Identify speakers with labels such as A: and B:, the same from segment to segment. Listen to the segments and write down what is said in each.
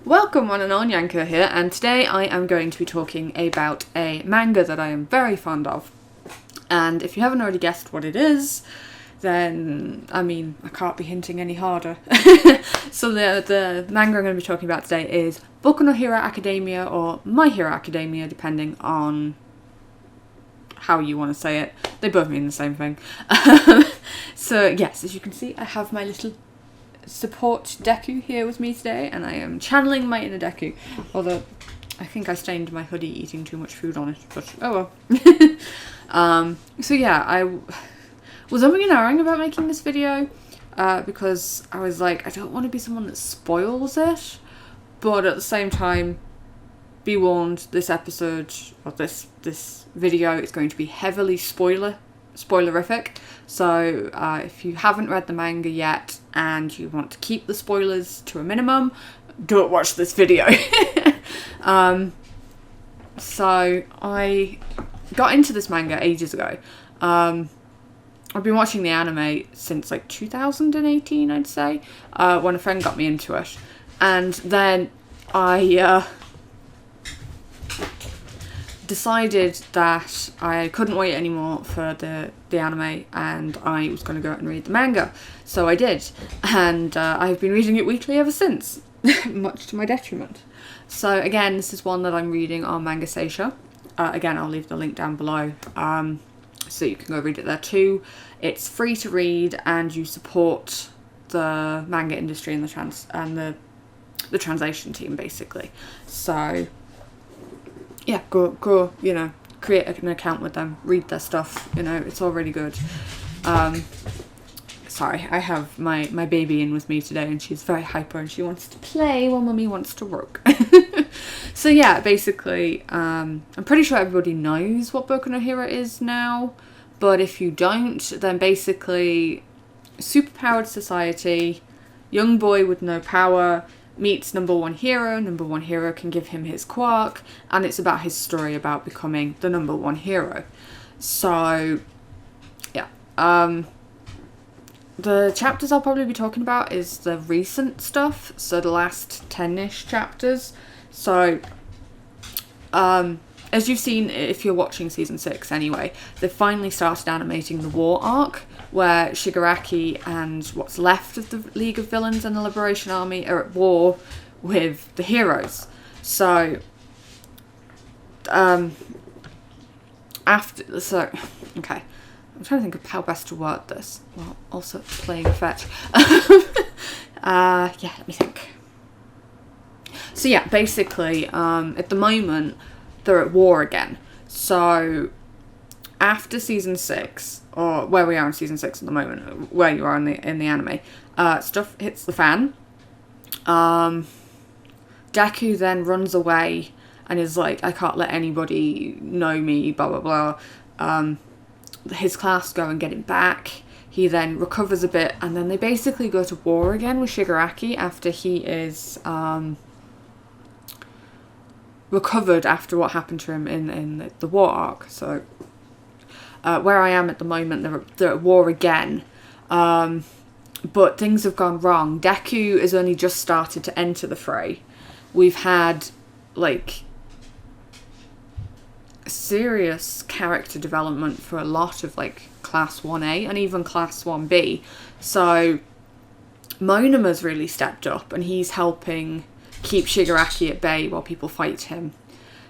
A: Welcome one and all, Nyanko here, and today I am going to be talking about a manga that I am very fond of. And if you haven't already guessed what it is, then, I can't be hinting any harder. So the manga I'm going to be talking about today is Boku no Hero Academia, or My Hero Academia, depending on how you want to say it. They both mean the same thing. So yes, as you can see, I have my little support Deku here with me today, and I am channeling my inner Deku, although I think I stained my hoodie eating too much food on it, but oh well. So yeah, I was umming and ahhing about making this video because I was like, I don't want to be someone that spoils it, but at the same time, be warned, this episode, or this video is going to be heavily spoilerific. So if you haven't read the manga yet and you want to keep the spoilers to a minimum, don't watch this video. So I got into this manga ages ago. I've been watching the anime since like 2018, I'd say, when a friend got me into it. And then I decided that I couldn't wait anymore for the anime, and I was going to go out and read the manga. So I did, and I've been reading it weekly ever since, much to my detriment. So again, this is one that I'm reading on Manga Seisha. Again, I'll leave the link down below, so you can go read it there too. It's free to read, and you support the manga industry and the translation team, basically. So yeah, go, create an account with them, read their stuff, it's all really good. Sorry, I have my baby in with me today, and she's very hyper and she wants to play while mummy wants to work. So yeah, basically, I'm pretty sure everybody knows what Boku no Hero is now, but if you don't, then basically, superpowered society, young boy with no power meets number one hero can give him his quirk, and it's about his story about becoming the number one hero. So yeah, the chapters I'll probably be talking about is the recent stuff, so the last 10-ish chapters. So as you've seen, if you're watching season 6 anyway, they've finally started animating the war arc, where Shigaraki and what's left of the League of Villains and the Liberation Army are at war with the heroes. So, okay, I'm trying to think of how best to word this, while also playing fetch. Yeah, let me think. So yeah, basically, at the moment, they're at war again. So, after season 6, or where we are in season 6 at the moment, where you are in the anime, stuff hits the fan. Deku then runs away and is like, I can't let anybody know me, blah blah blah. His class go and get him back. He then recovers a bit, and then they basically go to war again with Shigaraki after he is recovered after what happened to him in the war arc. So where I am at the moment, they're at war again, but things have gone wrong. Deku has only just started to enter the fray. We've had like serious character development for a lot of like class 1A and even class 1B. So Monama's really stepped up, and he's helping keep Shigaraki at bay while people fight him.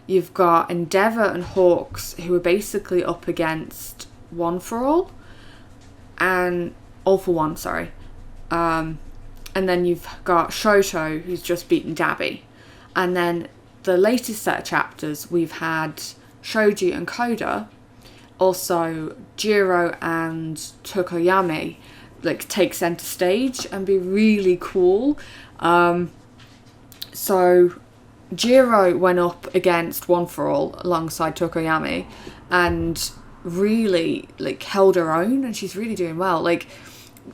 A: You've got Endeavour and Hawks, who are basically up against One for All, and All for One, sorry. And then you've got Shoto, who's just beaten Dabi. And then the latest set of chapters, we've had Shoji and Koda, also Jiro and Tokoyami, like take center stage and be really cool. So Jiro went up against One for All alongside Tokoyami and really like held her own, and she's really doing well. Like,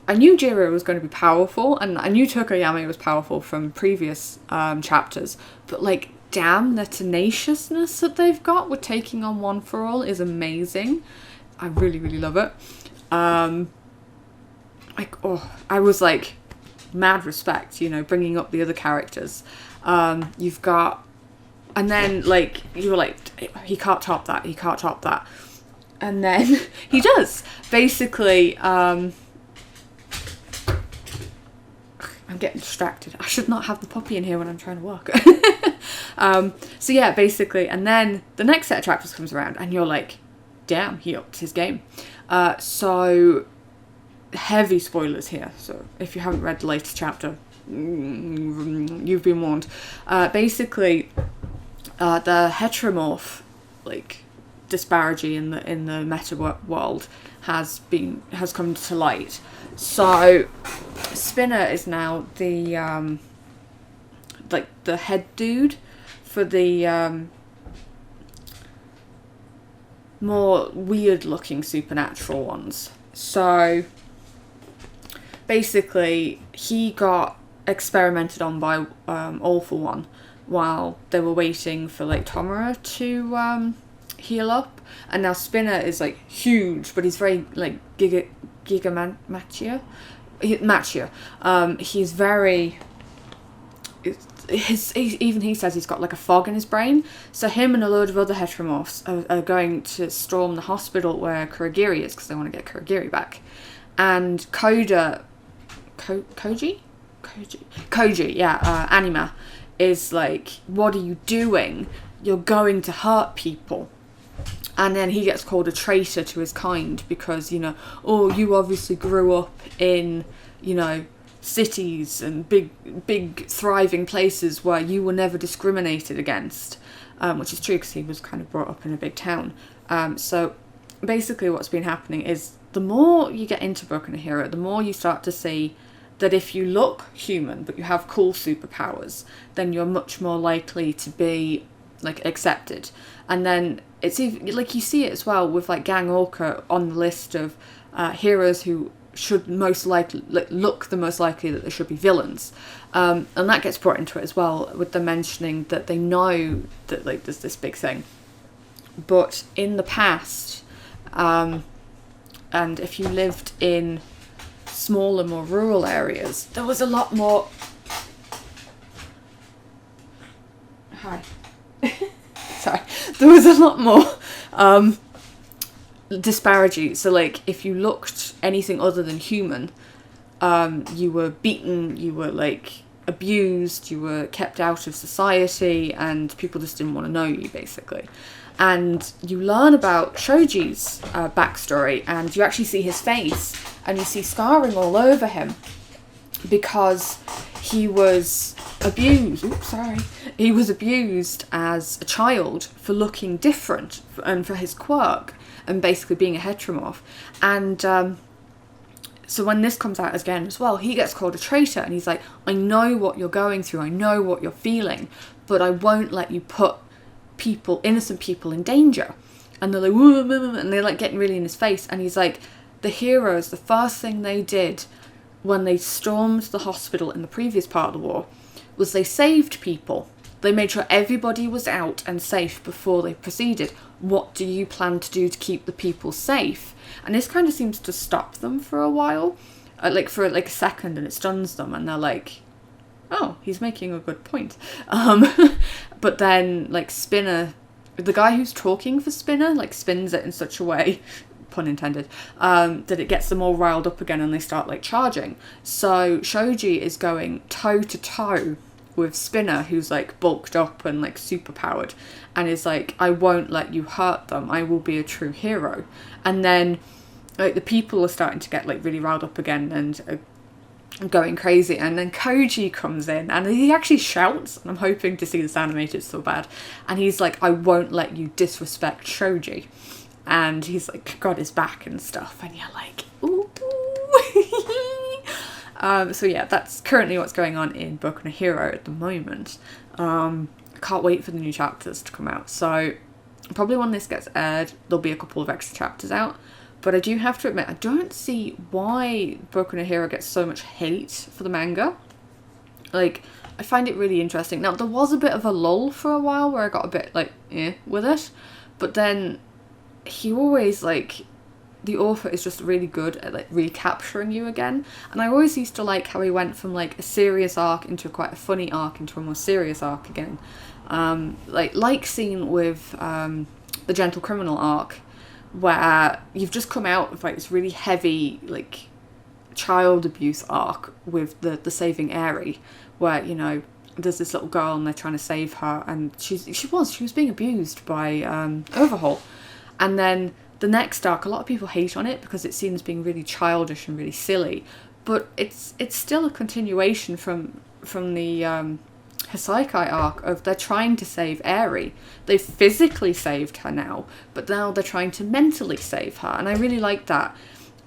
A: I knew Jiro was going to be powerful, and I knew Tokoyami was powerful from previous chapters, but like, damn, the tenaciousness that they've got with taking on One for All is amazing. I really, really love it. I was like, mad respect, you know, bringing up the other characters. You've got, and then like you were like, he can't top that, he can't top that, and then he does. Basically, I'm getting distracted. I should not have the puppy in here when I'm trying to work. So yeah, basically, and then the next set of chapters comes around and you're like, damn, he upped his game. So heavy spoilers here, so if you haven't read the latest chapter, you've been warned. Basically, the heteromorph like disparity in the meta world has come to light. So Spinner is now the like the head dude for the more weird looking supernatural ones. So basically he got experimented on by All For One while they were waiting for like Tomura to heal up, and now Spinner is like huge, but he's very like gigamatchia. He's very, even he says he's got like a fog in his brain. So him and a load of other heteromorphs are going to storm the hospital where Kurogiri is, because they want to get Kurogiri back. And Koji, Anima is like, what are you doing? You're going to hurt people. And then he gets called a traitor to his kind because, you know, oh, you obviously grew up in, you know, cities and big thriving places where you were never discriminated against, which is true because he was kind of brought up in a big town. So basically what's been happening is the more you get into Boku no Hero, the more you start to see that if you look human but you have cool superpowers, then you're much more likely to be like accepted. And then it's even, like, you see it as well with like Gang Orca on the list of heroes who should most likely look the most likely that they should be villains, and that gets brought into it as well, with them mentioning that they know that like there's this big thing, but in the past, and if you lived in smaller, more rural areas, there was a lot more. Hi. Sorry. There was a lot more disparity. So like if you looked anything other than human, you were beaten, you were like abused, you were kept out of society, and people just didn't want to know you, basically. And you learn about Shoji's backstory, and you actually see his face, and you see scarring all over him because he was abused. He was abused as a child for looking different and for his quirk and basically being a heteromorph. And so when this comes out again as well, he gets called a traitor, and he's like, I know what you're going through, I know what you're feeling, but I won't let you put innocent people in danger. And they're like, whoa, and they're like getting really in his face, and he's like, the heroes, the first thing they did when they stormed the hospital in the previous part of the war was they saved people. They made sure everybody was out and safe before they proceeded. What do you plan to do to keep the people safe? And this kind of seems to stop them for a while, for a second, and it stuns them, and they're like, oh, he's making a good point. But then like Spinner, the guy who's talking for Spinner, like spins it in such a way, pun intended, that it gets them all riled up again, and they start like charging. So Shoji is going toe to toe with Spinner, who's like bulked up and like super powered, and is like, I won't let you hurt them, I will be a true hero. And then like the people are starting to get like really riled up again and going crazy, and then Koji comes in and he actually shouts, and I'm hoping to see this animated so bad, and he's like, I won't let you disrespect Shoji. And he's like got his back and stuff, and you're like, ooh. So yeah, that's currently what's going on in Boku no Hero at the moment. I can't wait for the new chapters to come out. So probably when this gets aired, there'll be a couple of extra chapters out. But I do have to admit, I don't see why Boku no Hero gets so much hate for the manga. Like, I find it really interesting. Now, there was a bit of a lull for a while where I got a bit like, with it. But then he always like the author is just really good at like recapturing you again. And I always used to like how he went from like a serious arc into quite a funny arc into a more serious arc again. Like scene with the Gentle Criminal arc, where you've just come out of like this really heavy like child abuse arc with the Saving Airy, where, you know, there's this little girl and they're trying to save her, and she was being abused by Overhaul. And then the next arc, a lot of people hate on it because it's seen as being really childish and really silly, but it's still a continuation from the Hisakai arc of they're trying to save Airy. They've physically saved her now, but now they're trying to mentally save her, and I really like that.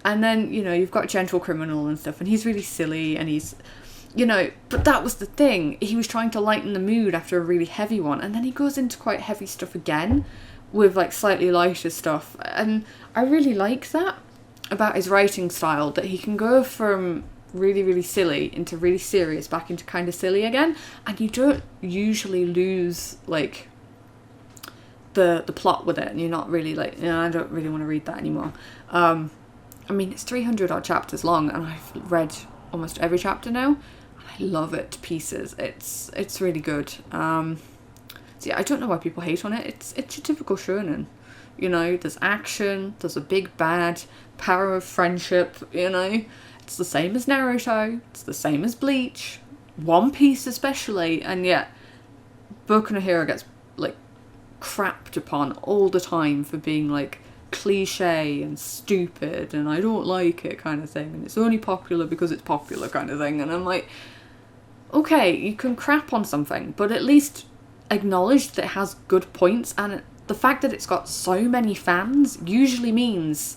A: And then, you know, you've got Gentle Criminal and stuff, and he's really silly, and he's, you know, but that was the thing. He was trying to lighten the mood after a really heavy one, and then he goes into quite heavy stuff again with like slightly lighter stuff, and I really like that about his writing style, that he can go from really, really silly into really serious back into kind of silly again, and you don't usually lose like the plot with it, and you're not really like, you know, I don't really want to read that anymore. I mean, it's 300 odd chapters long, and I've read almost every chapter now. I love it to pieces. It's really good. So yeah, I don't know why people hate on it. It's a typical shonen. You know, there's action, there's a big bad, power of friendship, you know. It's the same as Naruto, it's the same as Bleach, One Piece especially, and yet Boku no Hero gets like crapped upon all the time for being like cliche and stupid and I don't like it kind of thing, and it's only popular because it's popular kind of thing. And I'm like, okay, you can crap on something, but at least acknowledge that it has good points, and the fact that it's got so many fans usually means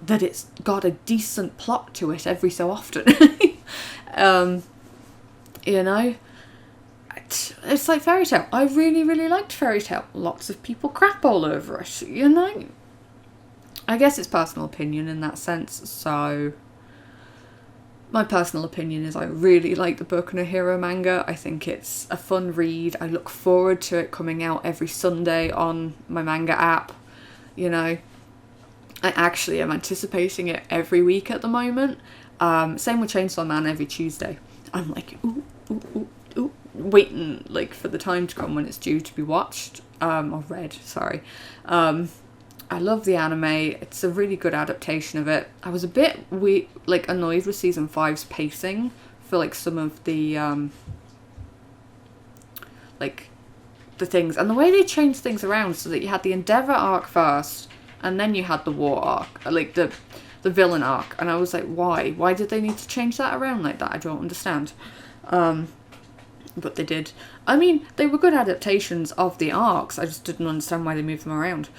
A: that it's got a decent plot to it every so often. You know, it's like Fairy Tail. I really, really liked Fairy Tail. Lots of people crap all over it, you know. I guess it's personal opinion in that sense, so my personal opinion is I really like the Boku no Hero manga. I think it's a fun read. I look forward to it coming out every Sunday on my manga app, you know. I actually am anticipating it every week at the moment. Same with Chainsaw Man every Tuesday. I'm like, ooh, ooh, ooh, ooh, waiting like for the time to come when it's due to be watched, or read, sorry. I love the anime. It's a really good adaptation of it. I was a bit annoyed with season 5's pacing for like some of the the things, and the way they changed things around so that you had the Endeavour arc first and then you had the war arc, like the villain arc, and I was like, why did they need to change that around like that? I don't understand. But they did. I mean, they were good adaptations of the arcs, I just didn't understand why they moved them around.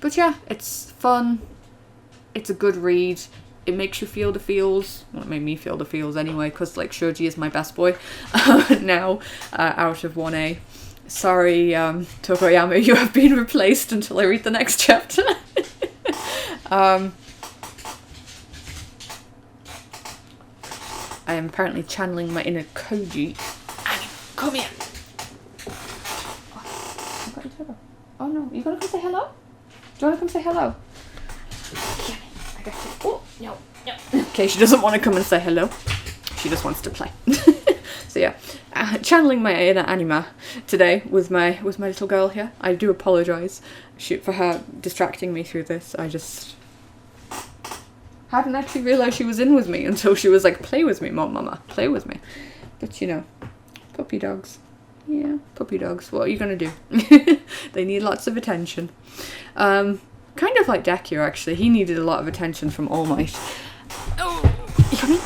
A: But yeah, it's fun, it's a good read, it makes you feel the feels. Well, it made me feel the feels anyway, because like Shoji is my best boy now, out of 1A. Sorry, Tokoyama, you have been replaced until I read the next chapter. I am apparently channeling my inner Koji. Annie, come here. Oh no, you gonna come say hello? Do you wanna come say hello? Yeah, I got you. Oh, no. Okay, she doesn't want to come and say hello. She just wants to play. So yeah, channeling my inner anima today with my little girl here. I do apologise for her distracting me through this. I just hadn't actually realised she was in with me until she was like, play with me, mama, play with me. But you know, puppy dogs. Yeah, puppy dogs. What are you gonna do? They need lots of attention. Kind of like Deku, actually. He needed a lot of attention from All Might. Oh, you coming?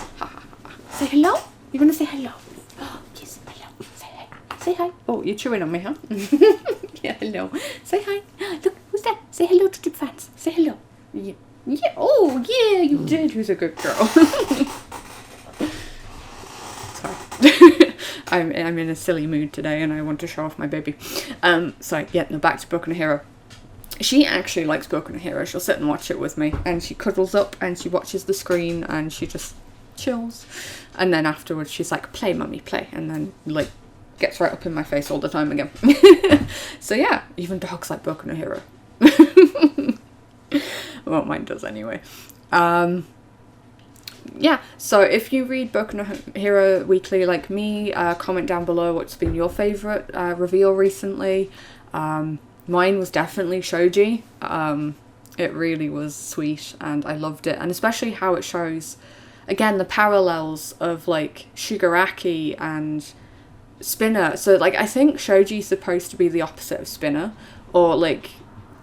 A: Say hello? You're gonna say hello? Oh, yes, hello. Say hi. Say hi. Oh, you're chewing on me, huh? Yeah, hello. Say hi. Look, who's that? Say hello to the fans. Say hello. Yeah. Yeah. Oh, yeah, you did. Who's a good girl? Sorry. I'm in a silly mood today and I want to show off my baby. So yeah, no, back to Boku no Hero. She actually likes Boku no Hero. She'll sit and watch it with me, and she cuddles up and she watches the screen and she just chills. And then afterwards she's like, play mummy, play, and then like gets right up in my face all the time again. So yeah, even dogs like Boku no Hero. Well, mine does anyway. Yeah, so if you read Boku no Hero weekly like me, comment down below what's been your favourite reveal recently. Mine was definitely Shoji. It really was sweet and I loved it, and especially how it shows, again, the parallels of like Shigaraki and Spinner. So like I think Shoji's supposed to be the opposite of Spinner, or like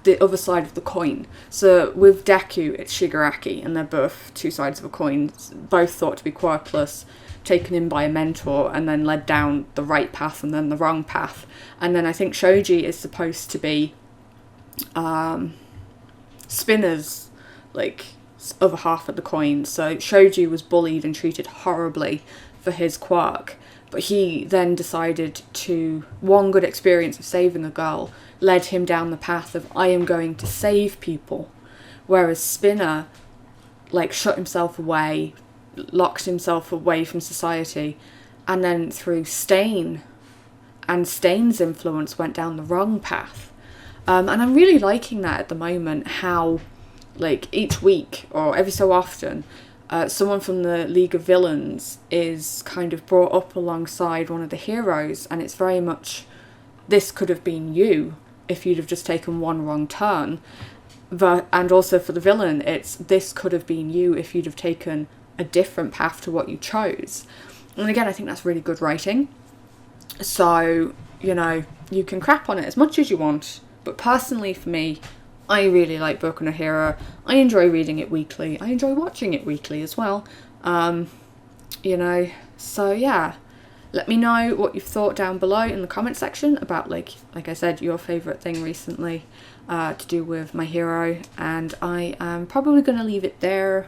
A: the other side of the coin. So with Deku, it's Shigaraki, and they're both two sides of a coin, both thought to be quirkless, taken in by a mentor, and then led down the right path and then the wrong path. And then I think Shoji is supposed to be Spinner's like other half of the coin. So Shoji was bullied and treated horribly for his quirk, but he then decided to, one good experience of saving a girl led him down the path of I am going to save people, whereas Spinner like shut himself away, locked himself away from society, and then through Stain and Stain's influence went down the wrong path. And I'm really liking that at the moment, how like each week or every so often someone from the League of Villains is kind of brought up alongside one of the heroes, and it's very much, this could have been you if you'd have just taken one wrong turn. And also for the villain, it's, this could have been you if you'd have taken a different path to what you chose. And again, I think that's really good writing. So, you know, you can crap on it as much as you want, but personally for me, I really like Boku no Hero. I enjoy reading it weekly. I enjoy watching it weekly as well. You know, so yeah. Let me know what you've thought down below in the comment section about, like I said, your favourite thing recently to do with my hero. And I am probably going to leave it there.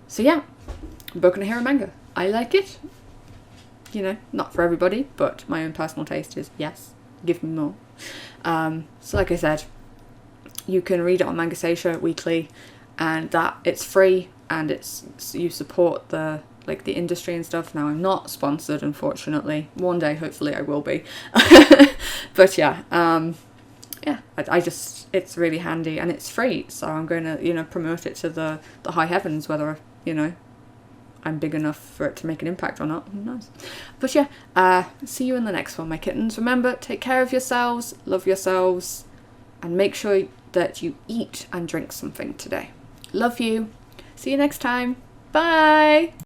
A: So yeah, Boku no Hero manga. I like it. You know, not for everybody, but my own personal taste is yes, give me more. So like I said, you can read it on Manga Seisha weekly, and that it's free, and it's, you support the like the industry and stuff. Now I'm not sponsored, unfortunately. One day hopefully I will be. But yeah, yeah, I just, it's really handy and it's free, so I'm going to, you know, promote it to the high heavens, whether, you know, I'm big enough for it to make an impact or not, who knows. But yeah, see you in the next one, my kittens. Remember, take care of yourselves, love yourselves, and make sure that you eat and drink something today. Love you. See you next time. Bye.